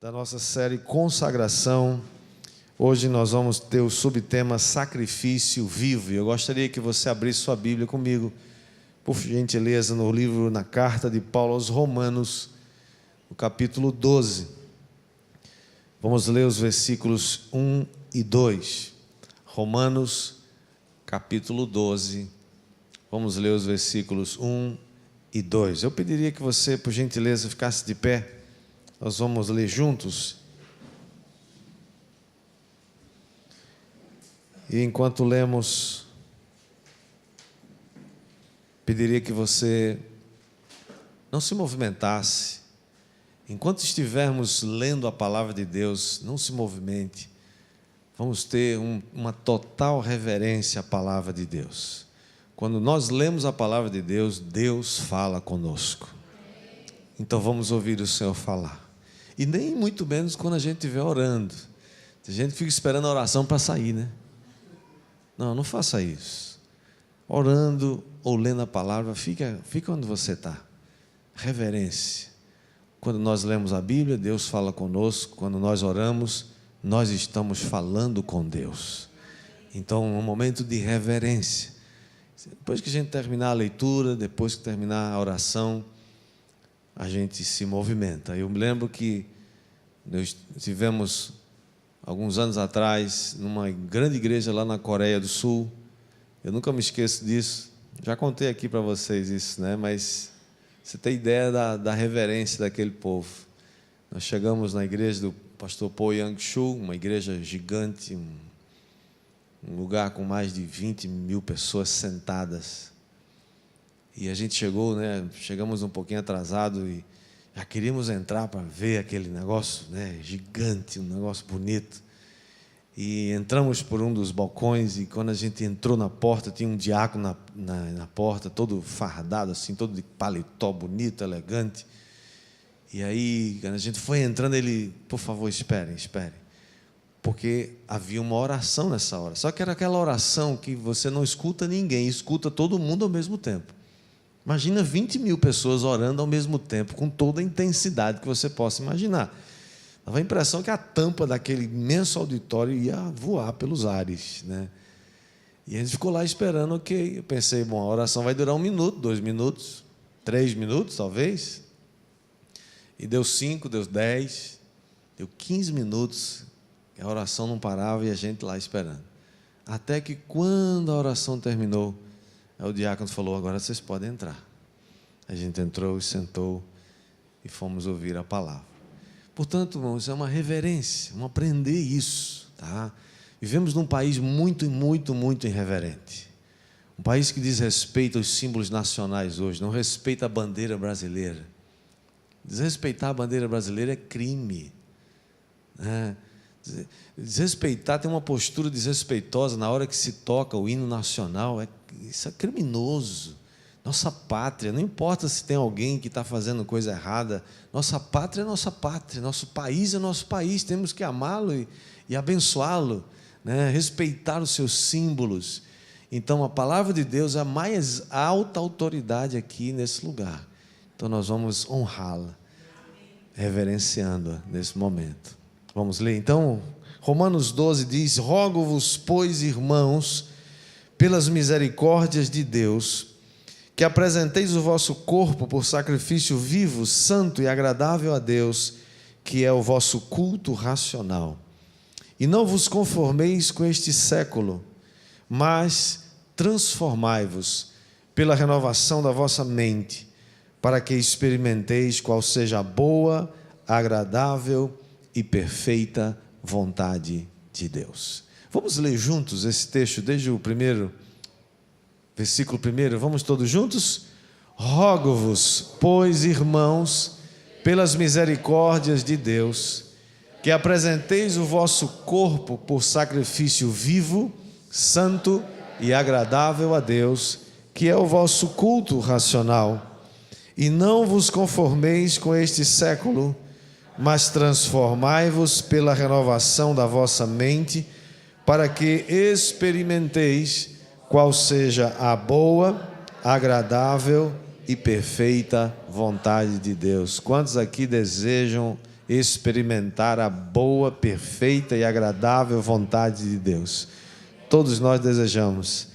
da nossa série Consagração. Hoje nós vamos ter o subtema Sacrifício Vivo. Eu gostaria que você abrisse sua Bíblia comigo, por gentileza, na carta de Paulo aos Romanos, no capítulo 12. Vamos ler os versículos 1 e 2. Romanos, capítulo 12. Vamos ler os versículos 1 e 2. Eu pediria que você, por gentileza, ficasse de pé. Nós vamos ler juntos. E enquanto lemos, pediria que você não se movimentasse. Enquanto estivermos lendo a palavra de Deus, não se movimente. Vamos ter uma total reverência à palavra de Deus. Quando nós lemos a palavra de Deus, Deus fala conosco. Então vamos ouvir o Senhor falar. E nem muito menos quando a gente estiver orando. A gente fica esperando a oração para sair, né? Não faça isso. Orando ou lendo a palavra, fica onde você está. Reverência. Quando nós lemos a Bíblia, Deus fala conosco. Quando nós oramos, nós estamos falando com Deus. Então, um momento de reverência. Depois que a gente terminar a leitura, depois que terminar a oração, a gente se movimenta. Eu me lembro que nós tivemos, alguns anos atrás, numa grande igreja lá na Coreia do Sul. Eu nunca me esqueço disso. Já contei aqui para vocês isso, né? Mas você tem ideia da reverência daquele povo. Nós chegamos na igreja do pastor Po Yang-Shu, uma igreja gigante, um lugar com mais de 20 mil pessoas sentadas. E a gente chegamos um pouquinho atrasado e já queríamos entrar para ver aquele negócio, né, gigante, um negócio bonito. E entramos por um dos balcões e quando a gente entrou na porta, tinha um diácono na porta, todo fardado assim, todo de paletó bonito, elegante. E aí, quando a gente foi entrando, ele, por favor, esperem. Porque havia uma oração nessa hora. Só que era aquela oração que você não escuta ninguém, escuta todo mundo ao mesmo tempo. Imagina 20 mil pessoas orando ao mesmo tempo, com toda a intensidade que você possa imaginar. Dava a impressão que a tampa daquele imenso auditório ia voar pelos ares, né? E a gente ficou lá esperando, ok. Eu pensei, bom, a oração vai durar 1 minuto, 2 minutos, 3 minutos, talvez. E deu 5, deu 10, deu 15 minutos, e a oração não parava e a gente lá esperando. Até que quando a oração terminou, aí o diácono falou, agora vocês podem entrar. A gente entrou e sentou e fomos ouvir a palavra. Portanto, irmãos, é uma reverência, vamos aprender isso, tá? Vivemos num país muito irreverente. Um país que desrespeita os símbolos nacionais hoje, não respeita a bandeira brasileira. Desrespeitar a bandeira brasileira é crime, né? Desrespeitar, tem uma postura desrespeitosa na hora que se toca o hino nacional, isso é criminoso. Nossa pátria, não importa se tem alguém que está fazendo coisa errada, nossa pátria é nossa pátria, nosso país é nosso país, temos que amá-lo e abençoá-lo, né? Respeitar os seus símbolos. Então a palavra de Deus é a mais alta autoridade aqui nesse lugar, então nós vamos honrá-la, reverenciando-a nesse momento. Vamos ler então. Romanos 12 diz, rogo-vos, pois, irmãos, pelas misericórdias de Deus, que apresenteis o vosso corpo por sacrifício vivo, santo e agradável a Deus, que é o vosso culto racional. E não vos conformeis com este século, mas transformai-vos pela renovação da vossa mente, para que experimenteis qual seja a boa, agradável e perfeita vontade de Deus. Vamos ler juntos esse texto desde o primeiro versículo 1, vamos todos juntos? Rogo-vos, pois, irmãos, pelas misericórdias de Deus, que apresenteis o vosso corpo por sacrifício vivo, santo e agradável a Deus, que é o vosso culto racional. E não vos conformeis com este século, mas transformai-vos pela renovação da vossa mente, para que experimenteis qual seja a boa, agradável e perfeita vontade de Deus. Quantos aqui desejam experimentar a boa, perfeita e agradável vontade de Deus. Todos nós desejamos.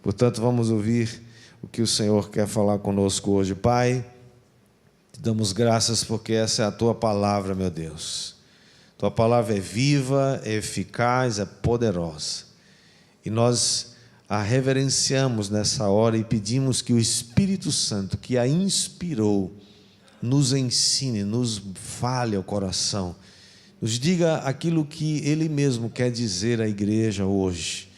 Portanto, vamos ouvir o que o Senhor quer falar conosco hoje. Pai, te damos graças porque essa é a Tua palavra, meu Deus. Tua palavra é viva, é eficaz, é poderosa. E nós a reverenciamos nessa hora e pedimos que o Espírito Santo, que a inspirou, nos ensine, nos fale ao coração, nos diga aquilo que Ele mesmo quer dizer à igreja hoje.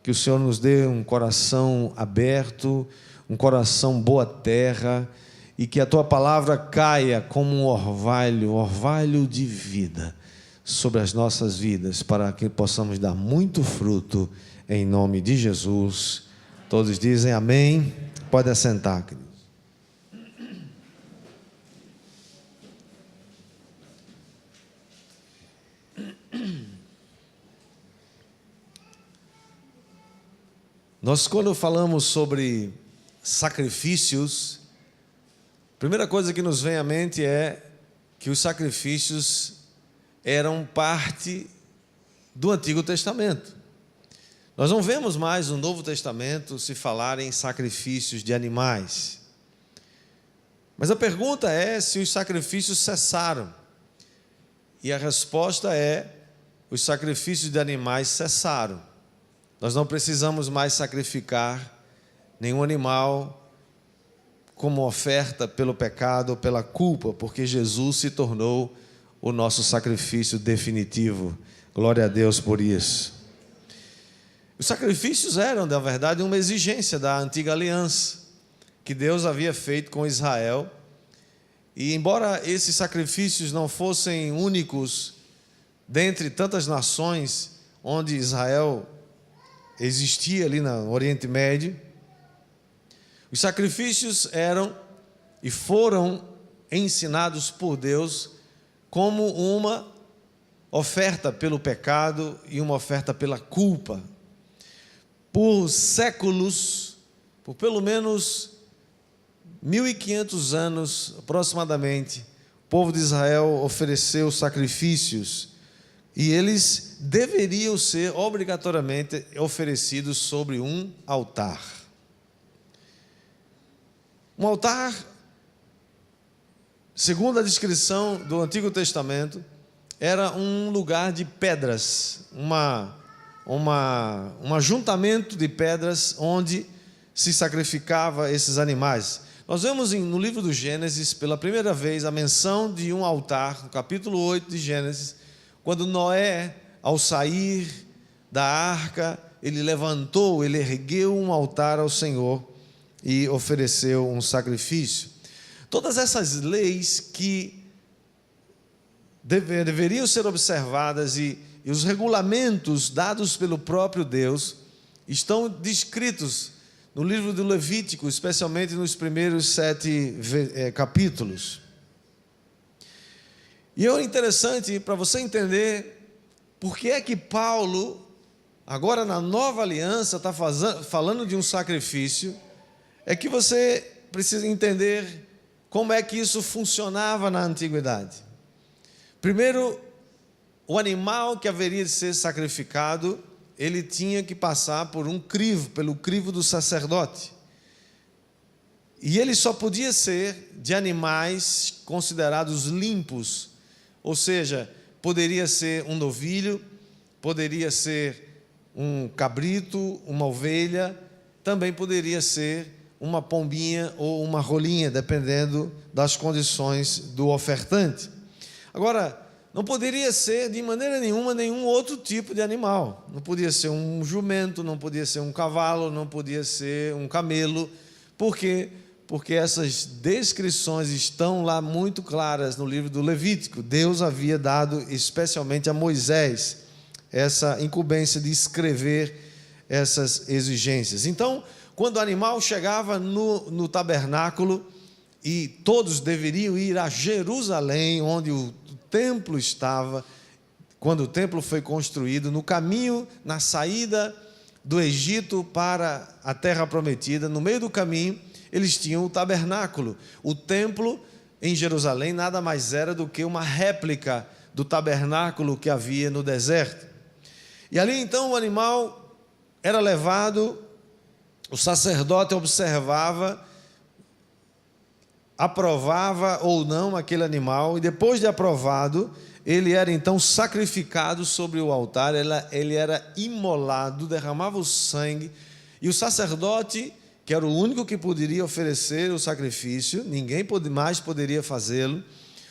Que o Senhor nos dê um coração aberto, um coração boa terra, e que a Tua palavra caia como um orvalho de vida sobre as nossas vidas, para que possamos dar muito fruto, em nome de Jesus. Todos dizem amém. Pode assentar, querido. Nós, quando falamos sobre sacrifícios, a primeira coisa que nos vem à mente é que os sacrifícios eram parte do Antigo Testamento. Nós não vemos mais no Novo Testamento se falar em sacrifícios de animais. Mas a pergunta é se os sacrifícios cessaram. E a resposta é: os sacrifícios de animais cessaram. Nós não precisamos mais sacrificar nenhum animal como oferta pelo pecado ou pela culpa, porque Jesus se tornou o nosso sacrifício definitivo. Glória a Deus por isso. Os sacrifícios eram, na verdade, uma exigência da antiga aliança que Deus havia feito com Israel. E embora esses sacrifícios não fossem únicos dentre tantas nações onde Israel existia ali no Oriente Médio, os sacrifícios eram e foram ensinados por Deus como uma oferta pelo pecado e uma oferta pela culpa. Por séculos, por pelo menos 1.500 anos aproximadamente, o povo de Israel ofereceu sacrifícios e eles deveriam ser obrigatoriamente oferecidos sobre um altar. Um altar, segundo a descrição do Antigo Testamento, era um lugar de pedras, um ajuntamento de pedras onde se sacrificava esses animais. Nós vemos no livro do Gênesis, pela primeira vez, a menção de um altar, no capítulo 8 de Gênesis, quando Noé, ao sair da arca, ele ergueu um altar ao Senhor e ofereceu um sacrifício. Todas essas leis que deveriam ser observadas e os regulamentos dados pelo próprio Deus estão descritos no livro do Levítico, especialmente nos primeiros 7 capítulos. E é interessante para você entender por que é que Paulo, agora na nova aliança, está falando de um sacrifício, é que você precisa entender como é que isso funcionava na antiguidade. Primeiro, o animal que haveria de ser sacrificado, ele tinha que passar por pelo crivo do sacerdote. E ele só podia ser de animais considerados limpos, ou seja, poderia ser um novilho, poderia ser um cabrito, uma ovelha, também poderia ser uma pombinha ou uma rolinha, dependendo das condições do ofertante. Agora, não poderia ser de maneira nenhuma nenhum outro tipo de animal. Não podia ser um jumento, não podia ser um cavalo, não podia ser um camelo. Por quê? Porque essas descrições estão lá muito claras no livro do Levítico. Deus havia dado especialmente a Moisés essa incumbência de escrever essas exigências. Então, quando o animal chegava no tabernáculo, e todos deveriam ir a Jerusalém, onde o templo estava, quando o templo foi construído, no caminho, na saída do Egito para a terra prometida, no meio do caminho, eles tinham o tabernáculo. O templo em Jerusalém nada mais era do que uma réplica do tabernáculo que havia no deserto. E ali então o animal era levado, o sacerdote observava, aprovava ou não aquele animal, e depois de aprovado, ele era então sacrificado sobre o altar, ele era imolado, derramava o sangue, e o sacerdote, que era o único que poderia oferecer o sacrifício, ninguém mais poderia fazê-lo,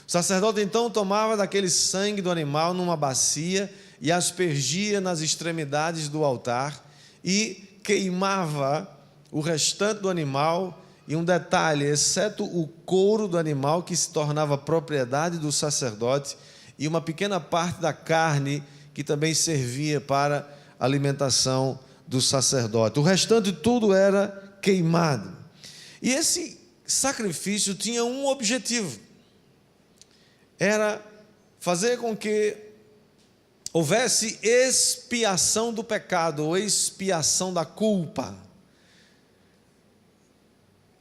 o sacerdote então tomava daquele sangue do animal numa bacia e aspergia nas extremidades do altar e queimava o restante do animal. E um detalhe, exceto o couro do animal, que se tornava propriedade do sacerdote, e uma pequena parte da carne, que também servia para a alimentação do sacerdote. O restante tudo era queimado. E esse sacrifício tinha um objetivo: era fazer com que houvesse expiação do pecado, ou expiação da culpa.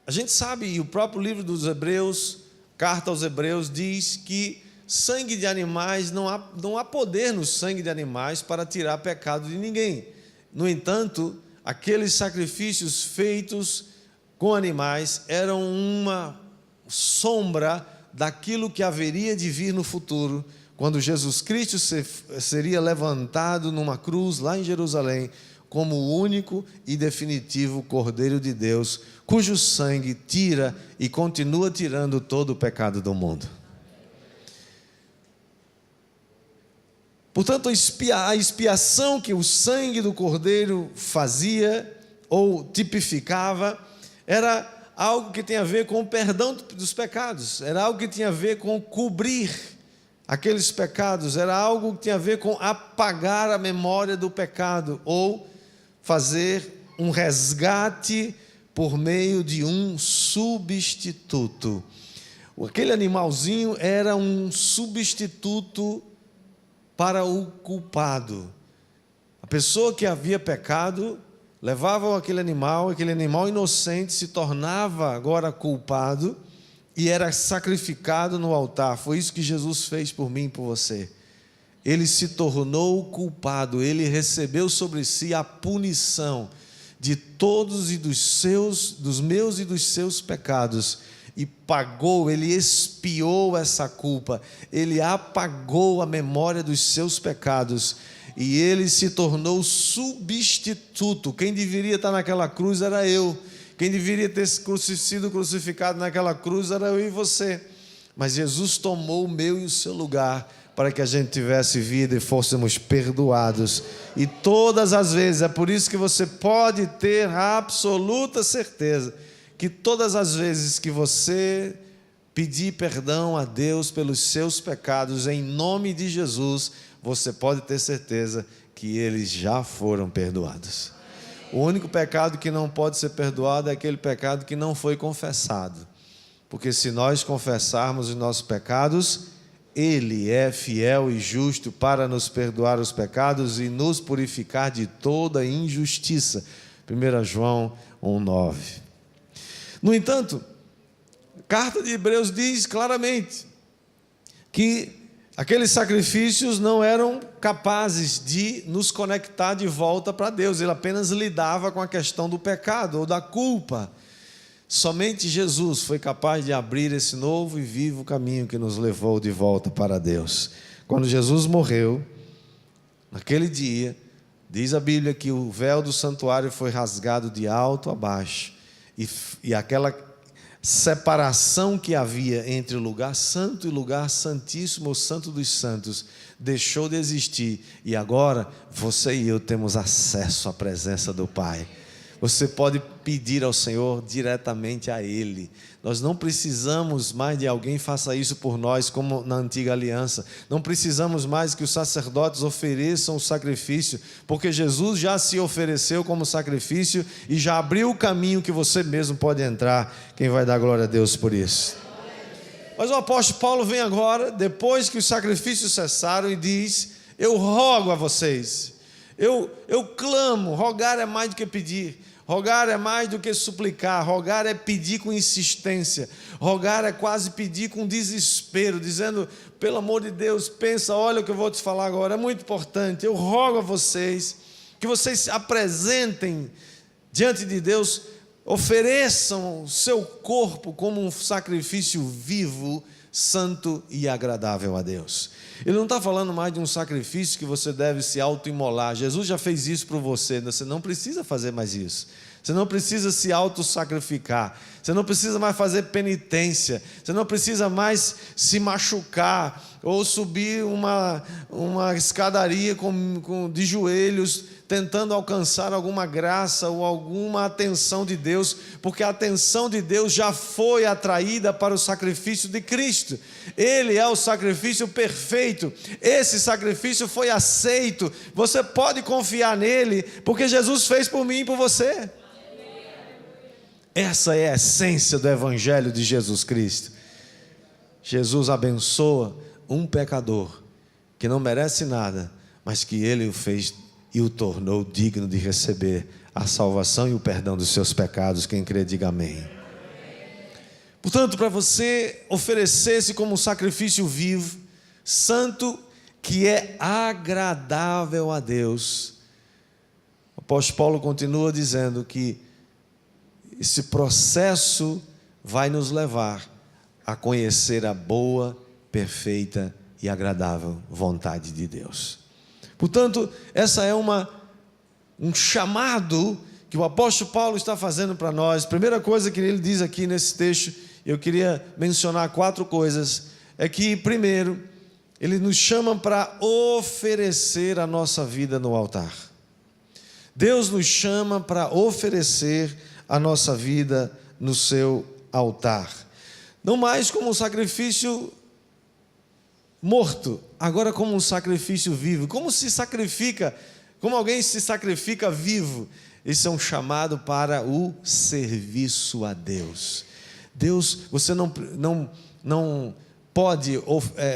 A gente sabe, e o próprio livro dos Hebreus, carta aos Hebreus, diz que sangue de animais, não há poder no sangue de animais para tirar pecado de ninguém. No entanto, aqueles sacrifícios feitos com animais eram uma sombra daquilo que haveria de vir no futuro, quando Jesus Cristo seria levantado numa cruz lá em Jerusalém, como o único e definitivo Cordeiro de Deus, cujo sangue tira e continua tirando todo o pecado do mundo. Portanto, a expiação que o sangue do Cordeiro fazia ou tipificava era algo que tem a ver com o perdão dos pecados, era algo que tinha a ver com cobrir aqueles pecados, era algo que tinha a ver com apagar a memória do pecado, ou fazer um resgate por meio de um substituto. Aquele animalzinho era um substituto para o culpado. A pessoa que havia pecado levava aquele animal inocente se tornava agora culpado e era sacrificado no altar. Foi isso que Jesus fez por mim e por você. Ele se tornou culpado, ele recebeu sobre si a punição de todos e dos meus e dos seus pecados, e pagou, ele expiou essa culpa, ele apagou a memória dos seus pecados, e ele se tornou substituto. Quem deveria estar naquela cruz era eu, quem deveria ter sido crucificado naquela cruz era eu e você, mas Jesus tomou o meu e o seu lugar, para que a gente tivesse vida e fôssemos perdoados. E todas as vezes, é por isso que você pode ter a absoluta certeza, que todas as vezes que você pedir perdão a Deus pelos seus pecados, em nome de Jesus, você pode ter certeza que eles já foram perdoados. O único pecado que não pode ser perdoado é aquele pecado que não foi confessado. Porque se nós confessarmos os nossos pecados, Ele é fiel e justo para nos perdoar os pecados e nos purificar de toda injustiça. 1 João 1,9. No entanto, a carta de Hebreus diz claramente que aqueles sacrifícios não eram capazes de nos conectar de volta para Deus. Ele apenas lidava com a questão do pecado ou da culpa. Somente Jesus foi capaz de abrir esse novo e vivo caminho que nos levou de volta para Deus. Quando Jesus morreu, naquele dia, diz a Bíblia que o véu do santuário foi rasgado de alto a baixo, e aquela separação que havia entre o lugar santo e o lugar santíssimo, o santo dos santos, deixou de existir, e agora você e eu temos acesso à presença do Pai. Você pode pedir ao Senhor diretamente a Ele. Nós não precisamos mais de alguém que faça isso por nós, como na antiga aliança. Não precisamos mais que os sacerdotes ofereçam o sacrifício, porque Jesus já se ofereceu como sacrifício e já abriu o caminho que você mesmo pode entrar. Quem vai dar glória a Deus por isso? Mas o apóstolo Paulo vem agora, depois que os sacrifícios cessaram, e diz: eu rogo a vocês, eu clamo. Rogar é mais do que pedir. Rogar é mais do que suplicar, rogar é pedir com insistência, rogar é quase pedir com desespero, dizendo, pelo amor de Deus, pensa, olha o que eu vou te falar agora, é muito importante, eu rogo a vocês, que vocês se apresentem diante de Deus, ofereçam o seu corpo como um sacrifício vivo, santo e agradável a Deus. Ele não está falando mais de um sacrifício que você deve se auto-imolar. Jesus já fez isso para você não precisa fazer mais isso. Você não precisa se auto-sacrificar, você não precisa mais fazer penitência, você não precisa mais se machucar ou subir uma escadaria de joelhos, tentando alcançar alguma graça ou alguma atenção de Deus, porque a atenção de Deus já foi atraída para o sacrifício de Cristo. Ele é o sacrifício perfeito, esse sacrifício foi aceito, você pode confiar nele, porque Jesus fez por mim e por você. Essa é a essência do Evangelho de Jesus Cristo. Jesus abençoa um pecador que não merece nada, mas que Ele o fez e o tornou digno de receber a salvação e o perdão dos seus pecados. Quem crê, diga amém. Portanto, para você oferecer-se como um sacrifício vivo, santo, que é agradável a Deus, o apóstolo Paulo continua dizendo que esse processo vai nos levar a conhecer a boa, perfeita e agradável vontade de Deus. Portanto, essa é um chamado que o apóstolo Paulo está fazendo para nós. Primeira coisa que ele diz aqui nesse texto, eu queria mencionar 4 coisas, é que, primeiro, ele nos chama para oferecer a nossa vida no altar. Deus nos chama para oferecer a nossa vida no seu altar, não mais como um sacrifício morto, agora como um sacrifício vivo. Como alguém se sacrifica vivo? Esse é um chamado para o serviço a Deus. Deus, você não pode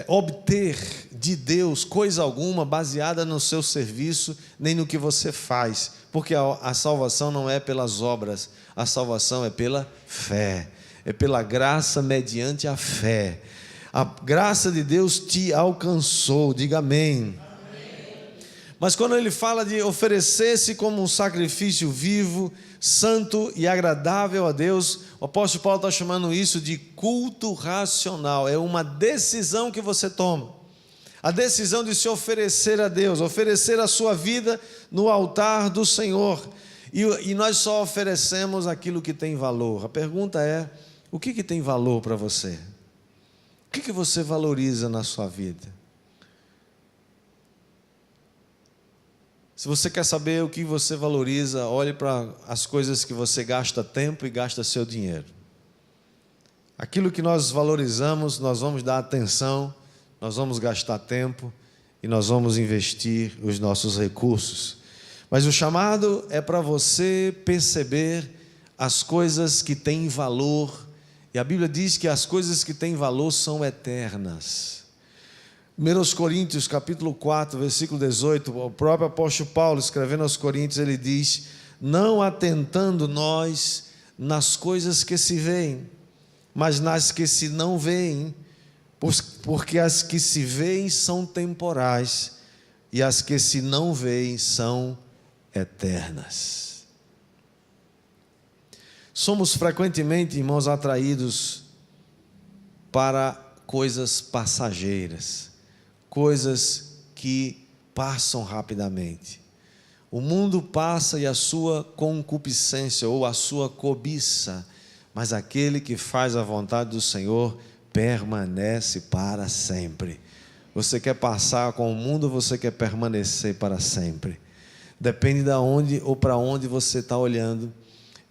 obter de Deus coisa alguma baseada no seu serviço, nem no que você faz, porque a salvação não é pelas obras, a salvação é pela fé, é pela graça mediante a fé. A graça de Deus te alcançou, diga amém. Mas quando ele fala de oferecer-se como um sacrifício vivo, santo e agradável a Deus, o apóstolo Paulo está chamando isso de culto racional. É uma decisão que você toma, a decisão de se oferecer a Deus, oferecer a sua vida no altar do Senhor. E nós só oferecemos aquilo que tem valor. A pergunta é, o que tem valor para você? O que você valoriza na sua vida? Se você quer saber o que você valoriza, olhe para as coisas que você gasta tempo e gasta seu dinheiro. Aquilo que nós valorizamos, nós vamos dar atenção, nós vamos gastar tempo e nós vamos investir os nossos recursos. Mas o chamado é para você perceber as coisas que têm valor, e a Bíblia diz que as coisas que têm valor são eternas. 1 Coríntios capítulo 4, versículo 18, o próprio apóstolo Paulo, escrevendo aos Coríntios, ele diz: não atentando nós nas coisas que se veem, mas nas que se não veem, porque as que se veem são temporais, e as que se não veem são eternas. Somos frequentemente, irmãos, atraídos para coisas passageiras, coisas que passam rapidamente. O mundo passa e a sua concupiscência ou a sua cobiça, mas aquele que faz a vontade do Senhor permanece para sempre. Você quer passar com o mundo ou você quer permanecer para sempre? Depende de onde ou para onde você está olhando,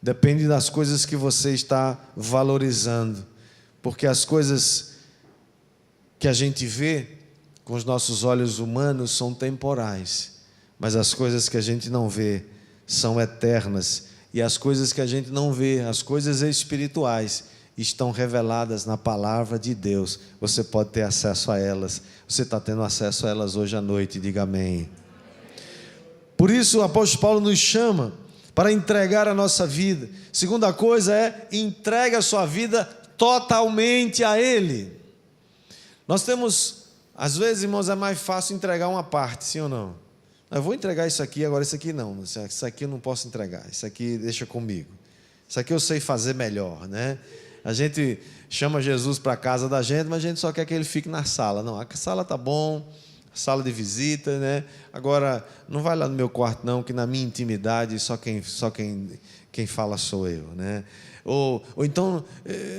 depende das coisas que você está valorizando, porque as coisas que a gente vê com os nossos olhos humanos são temporais, mas as coisas que a gente não vê são eternas, e as coisas que a gente não vê, as coisas espirituais, estão reveladas na palavra de Deus. Você pode ter acesso a elas, você está tendo acesso a elas hoje à noite, diga amém. Por isso o apóstolo Paulo nos chama para entregar a nossa vida. Segunda coisa é, entregue a sua vida totalmente a Ele. Nós temos, às vezes, irmãos, é mais fácil entregar uma parte, sim ou não? Eu vou entregar isso aqui, agora isso aqui não. Isso aqui eu não posso entregar, isso aqui deixa comigo. Isso aqui eu sei fazer melhor, né? A gente chama Jesus para a casa da gente, mas a gente só quer que Ele fique na sala. Não, a sala está bom, sala de visita, né? Agora, não vai lá no meu quarto não, que na minha intimidade só quem fala sou eu, né? Ou então,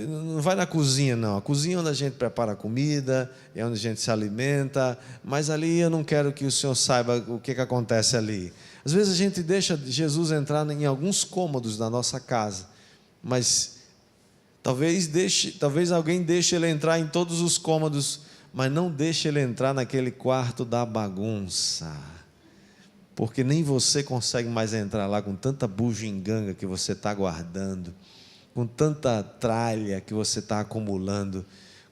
não vai na cozinha não, a cozinha é onde a gente prepara a comida, é onde a gente se alimenta, mas ali eu não quero que o Senhor saiba o que acontece ali. Às vezes a gente deixa Jesus entrar em alguns cômodos da nossa casa, mas talvez alguém deixe Ele entrar em todos os cômodos, mas não deixe Ele entrar naquele quarto da bagunça, porque nem você consegue mais entrar lá com tanta bugiganga que você está guardando, com tanta tralha que você está acumulando,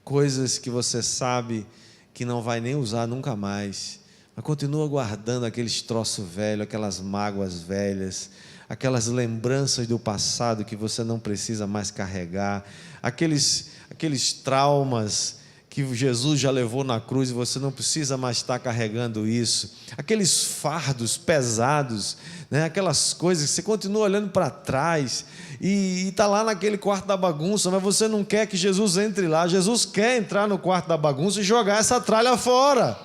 coisas que você sabe que não vai nem usar nunca mais, mas continua guardando aqueles troços velhos, aquelas mágoas velhas, aquelas lembranças do passado que você não precisa mais carregar, aqueles traumas que Jesus já levou na cruz e você não precisa mais estar carregando isso, aqueles fardos pesados, né? Aquelas coisas que você continua olhando para trás e está lá naquele quarto da bagunça, mas você não quer que Jesus entre lá. Jesus quer entrar no quarto da bagunça e jogar essa tralha fora,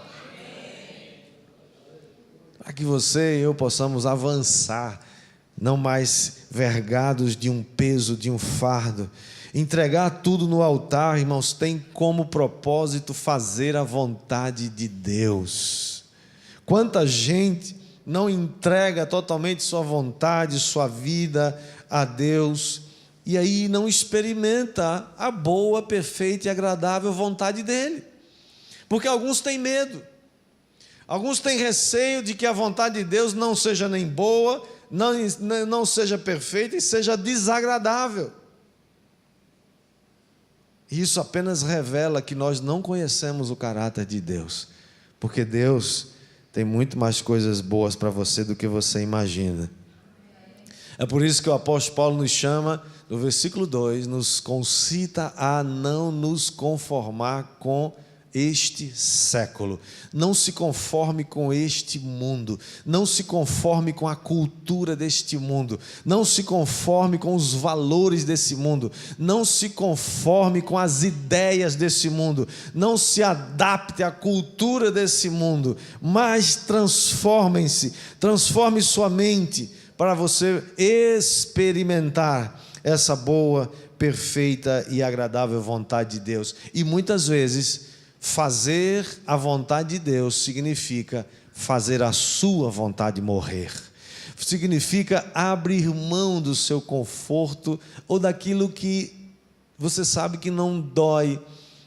para que você e eu possamos avançar, não mais vergados de um peso, de um fardo. Entregar tudo no altar, irmãos, tem como propósito fazer a vontade de Deus. Quanta gente não entrega totalmente sua vontade, sua vida a Deus, e aí não experimenta a boa, perfeita e agradável vontade dEle, porque alguns têm medo, alguns têm receio de que a vontade de Deus não seja nem boa, não seja perfeita e seja desagradável. Isso apenas revela que nós não conhecemos o caráter de Deus, porque Deus tem muito mais coisas boas para você do que você imagina. É por isso que o apóstolo Paulo nos chama, no versículo 2, nos concita a não nos conformar com este século. Não se conforme com este mundo, não se conforme com a cultura deste mundo, não se conforme com os valores desse mundo, não se conforme com as ideias desse mundo, não se adapte à cultura desse mundo, mas transforme sua mente para você experimentar essa boa, perfeita e agradável vontade de Deus. E muitas vezes fazer a vontade de Deus significa fazer a sua vontade morrer, significa abrir mão do seu conforto ou daquilo que você sabe que não dói,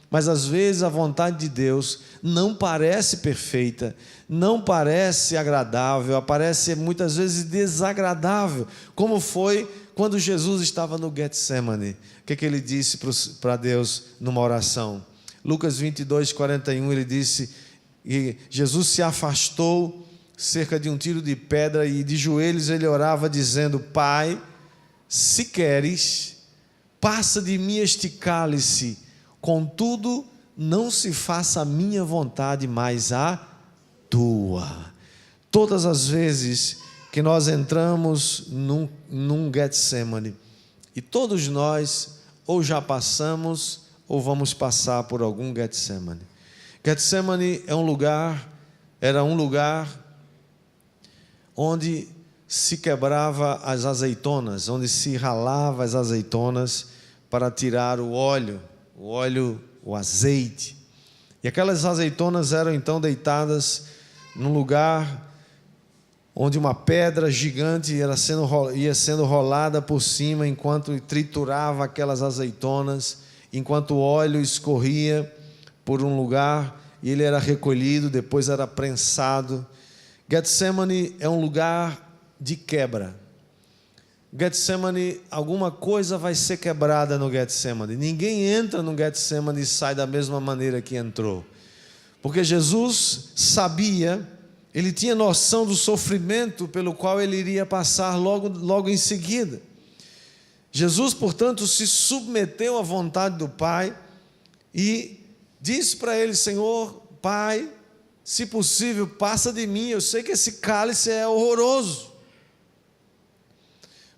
mas às vezes a vontade de Deus não parece perfeita, não parece agradável, parece muitas vezes desagradável, como foi quando Jesus estava no Getsemane. O que ele disse para Deus numa oração? Lucas 22, 41, ele disse que Jesus se afastou cerca de um tiro de pedra e de joelhos ele orava dizendo: Pai, se queres, passa de mim este cálice, contudo não se faça a minha vontade, mas a tua. Todas as vezes que nós entramos num Getsemane, e todos nós ou já passamos ou vamos passar por algum Getsemane. Getsemane era um lugar onde se quebrava as azeitonas, onde se ralava as azeitonas para tirar o óleo, o azeite. E aquelas azeitonas eram então deitadas num lugar onde uma pedra gigante ia sendo rolada por cima enquanto triturava aquelas azeitonas, enquanto o óleo escorria por um lugar e ele era recolhido, depois era prensado. Getsemane é um lugar de quebra. Getsemane, alguma coisa vai ser quebrada no Getsemane. Ninguém entra no Getsemane e sai da mesma maneira que entrou, porque Jesus sabia Ele tinha noção do sofrimento pelo qual ele iria passar logo em seguida. Jesus, portanto, se submeteu à vontade do Pai e disse para ele: Senhor, Pai, se possível, passa de mim. Eu sei que esse cálice é horroroso,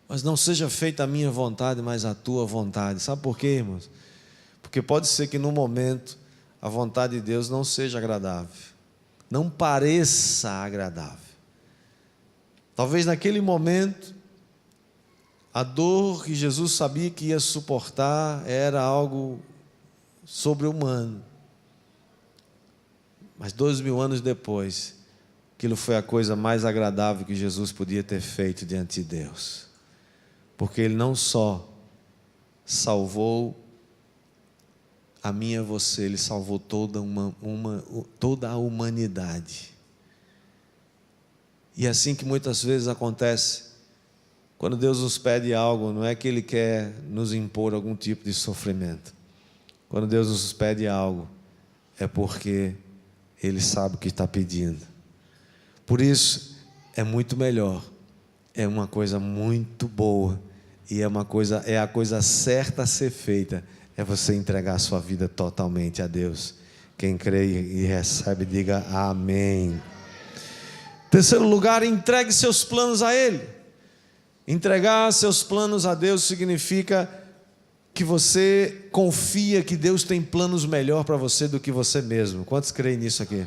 mas não seja feita a minha vontade, mas a tua vontade. Sabe por quê, irmãos? Porque pode ser que no momento a vontade de Deus não seja agradável, não pareça agradável. Talvez naquele momento a dor que Jesus sabia que ia suportar era algo sobre-humano. Mas 2000 anos depois, aquilo foi a coisa mais agradável que Jesus podia ter feito diante de Deus. Porque Ele não só salvou a mim e a você, Ele salvou toda a humanidade. E é assim que muitas vezes acontece. Quando Deus nos pede algo, não é que Ele quer nos impor algum tipo de sofrimento. Quando Deus nos pede algo, é porque Ele sabe o que está pedindo. Por isso, é muito melhor, é uma coisa muito boa, e é a coisa certa a ser feita, é você entregar a sua vida totalmente a Deus. Quem crê e recebe, diga amém. Terceiro lugar, entregue seus planos a Ele. Entregar seus planos a Deus significa que você confia que Deus tem planos melhor para você do que você mesmo. Quantos creem nisso aqui?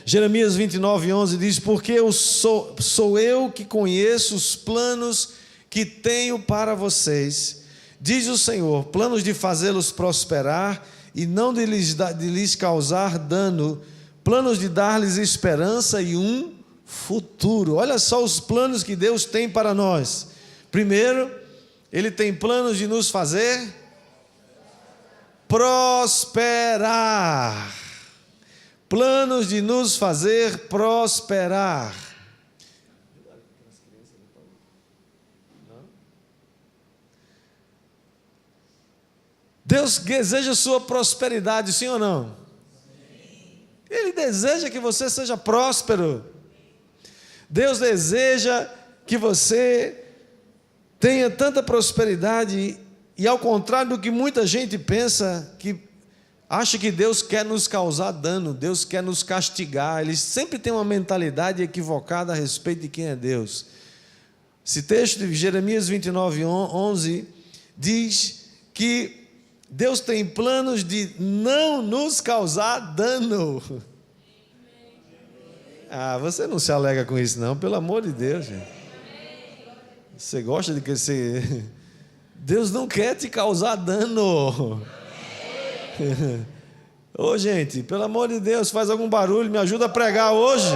Jeremias 29:11 diz: porque sou eu que conheço os planos que tenho para vocês, diz o Senhor, planos de fazê-los prosperar e não de lhes causar dano, planos de dar-lhes esperança e um futuro. Olha só os planos que Deus tem para nós. Primeiro, Ele tem planos de nos fazer prosperar. Planos de nos fazer prosperar. Deus deseja sua prosperidade, sim ou não? Ele deseja que você seja próspero. Deus deseja que você tenha tanta prosperidade, e ao contrário do que muita gente pensa, que acha que Deus quer nos causar dano, Deus quer nos castigar. Eles sempre têm uma mentalidade equivocada a respeito de quem é Deus. Esse texto de Jeremias 29:11 diz que Deus tem planos de não nos causar dano. Você não se alega com isso não, pelo amor de Deus, gente. Você gosta de que você... Deus não quer te causar dano. Ô gente, pelo amor de Deus, faz algum barulho, me ajuda a pregar hoje.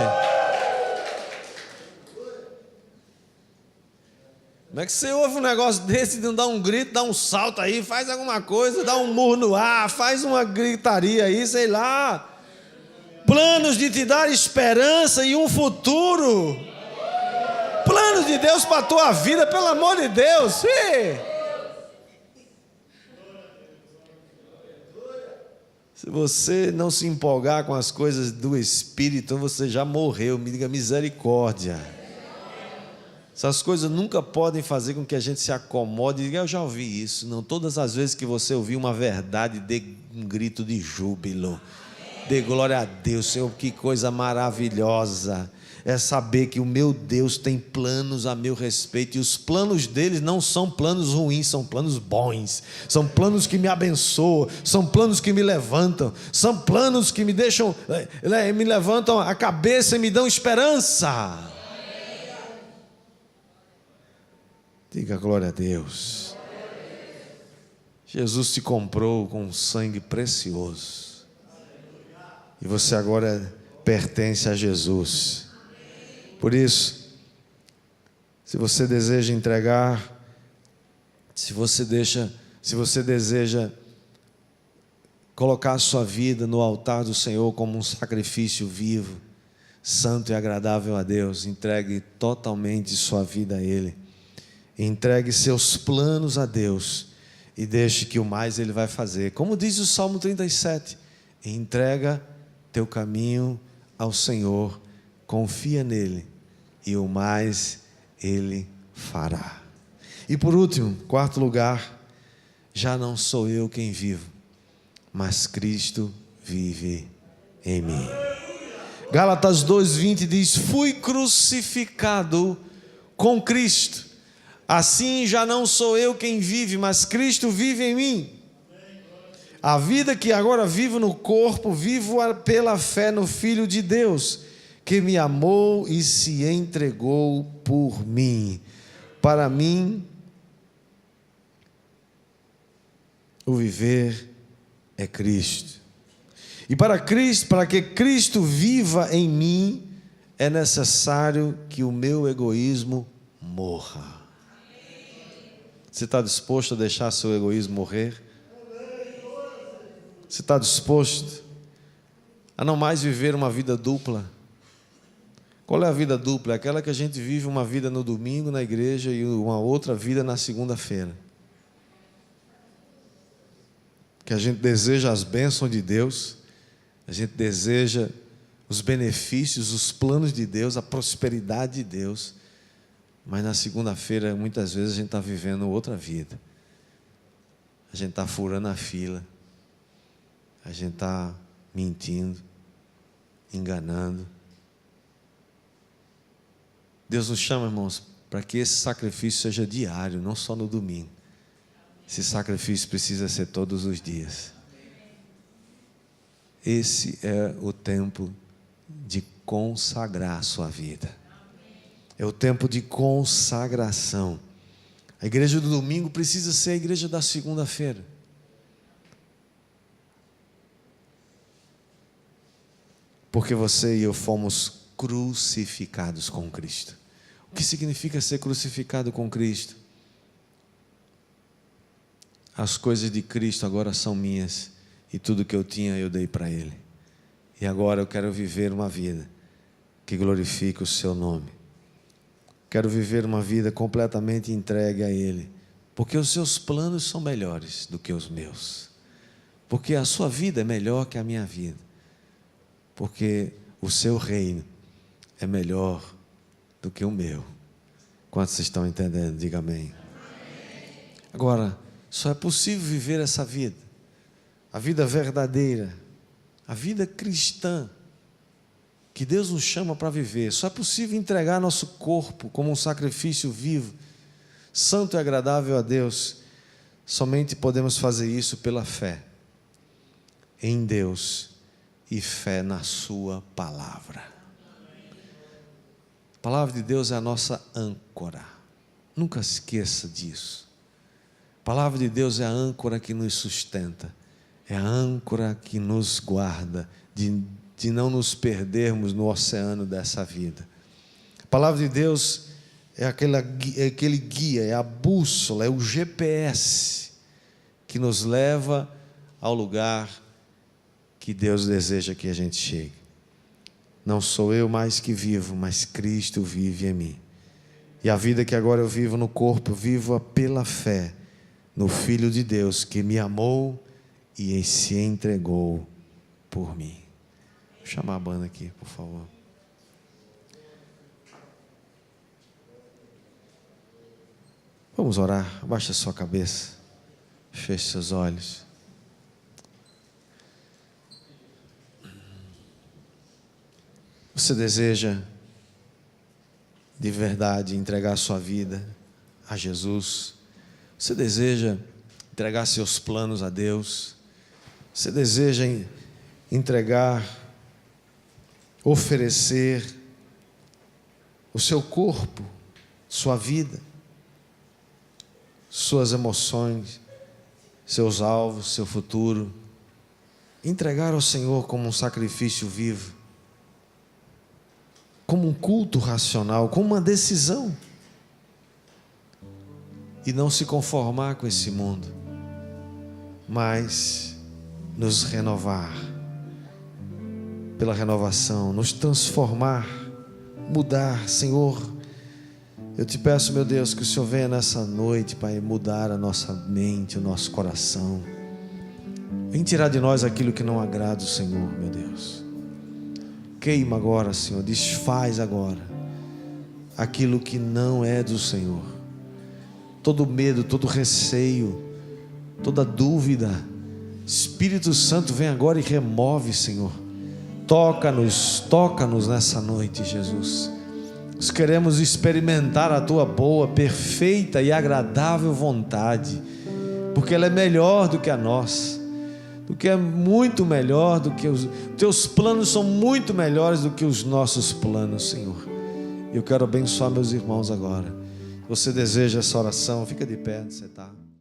Como é que você ouve um negócio desse e não dá um grito, dá um salto aí, faz alguma coisa, dá um murro no ar, faz uma gritaria aí, sei lá. Planos de te dar esperança e um futuro. Planos de Deus para a tua vida, pelo amor de Deus. Sim. Se você não se empolgar com as coisas do Espírito, você já morreu. Me diga misericórdia. Essas coisas nunca podem fazer com que a gente se acomode e diga: eu já ouvi isso. Não, todas as vezes que você ouvir uma verdade, dê um grito de júbilo. Dê glória a Deus. Senhor, que coisa maravilhosa é saber que o meu Deus tem planos a meu respeito, e os planos deles não são planos ruins, são planos bons, são planos que me abençoam, são planos que me levantam, são planos que me deixam, me levantam a cabeça e me dão esperança. Diga glória a Deus. Jesus te comprou com um sangue precioso, e você agora pertence a Jesus. Por isso, se você deseja entregar, se você deseja colocar a sua vida no altar do Senhor como um sacrifício vivo, santo e agradável a Deus, entregue totalmente sua vida a Ele. Entregue seus planos a Deus e deixe que o mais Ele vai fazer. Como diz o Salmo 37, entrega teu caminho ao Senhor, confia nele e o mais ele fará. E por último, quarto lugar, já não sou eu quem vivo, mas Cristo vive em mim. Gálatas 2:20 diz: fui crucificado com Cristo, assim já não sou eu quem vive, mas Cristo vive em mim. A vida que agora vivo no corpo, vivo pela fé no Filho de Deus, que me amou e se entregou por mim. Para mim, o viver é Cristo. E para que Cristo viva em mim, é necessário que o meu egoísmo morra. Você está disposto a deixar seu egoísmo morrer? Você está disposto a não mais viver uma vida dupla? Qual é a vida dupla? É aquela que a gente vive uma vida no domingo na igreja e uma outra vida na segunda-feira. Que a gente deseja as bênçãos de Deus, a gente deseja os benefícios, os planos de Deus, a prosperidade de Deus, mas na segunda-feira muitas vezes a gente está vivendo outra vida. A gente está furando a fila, a gente está mentindo, enganando. Deus nos chama, irmãos, para que esse sacrifício seja diário, não só no domingo. Esse sacrifício precisa ser todos os dias. Esse é o tempo de consagrar a sua vida. É o tempo de consagração. A igreja do domingo precisa ser a igreja da segunda-feira. Porque você e eu fomos crucificados com Cristo. O que significa ser crucificado com Cristo? As coisas de Cristo agora são minhas, e tudo que eu tinha eu dei para Ele. E agora eu quero viver uma vida que glorifique o seu nome. Quero viver uma vida completamente entregue a Ele, porque os seus planos são melhores do que os meus, porque a sua vida é melhor que a minha vida, porque o seu reino é melhor do que o meu. Quantos vocês estão entendendo? Diga amém. Agora, só é possível viver essa vida, a vida verdadeira, a vida cristã, que Deus nos chama para viver. Só é possível entregar nosso corpo como um sacrifício vivo, santo e agradável a Deus. Somente podemos fazer isso pela fé em Deus e fé na sua palavra. A palavra de Deus é a nossa âncora. Nunca esqueça disso. A palavra de Deus é a âncora que nos sustenta, é a âncora que nos guarda de não nos perdermos no oceano dessa vida. A palavra de Deus é aquele guia, é a bússola, é o GPS que nos leva ao lugar que Deus deseja que a gente chegue. Não sou eu mais que vivo, mas Cristo vive em mim. E a vida que agora eu vivo no corpo, vivo-a pela fé no Filho de Deus, que me amou e se entregou por mim. Vou chamar a banda aqui, por favor. Vamos orar. Abaixa a sua cabeça, feche seus olhos. Você deseja de verdade entregar a sua vida a Jesus? Você deseja entregar seus planos a Deus? Você deseja entregar, oferecer o seu corpo, sua vida, suas emoções, seus alvos, seu futuro, entregar ao Senhor como um sacrifício vivo, como um culto racional, como uma decisão, e não se conformar com esse mundo, mas nos renovar pela renovação, nos transformar, mudar. Senhor, eu te peço, meu Deus, que o Senhor venha nessa noite, Pai, mudar a nossa mente, o nosso coração. Vem tirar de nós aquilo que não agrada o Senhor, meu Deus. Queima agora, Senhor, desfaz agora aquilo que não é do Senhor. Todo medo, todo receio, toda dúvida, Espírito Santo, vem agora e remove, Senhor. Toca-nos nessa noite, Jesus. Nós queremos experimentar a Tua boa, perfeita e agradável vontade, porque ela é melhor do que a nossa, é muito melhor do que os Teus planos, são muito melhores do que os nossos planos, Senhor. Eu quero abençoar meus irmãos agora. Você deseja essa oração? Fica de pé onde você está.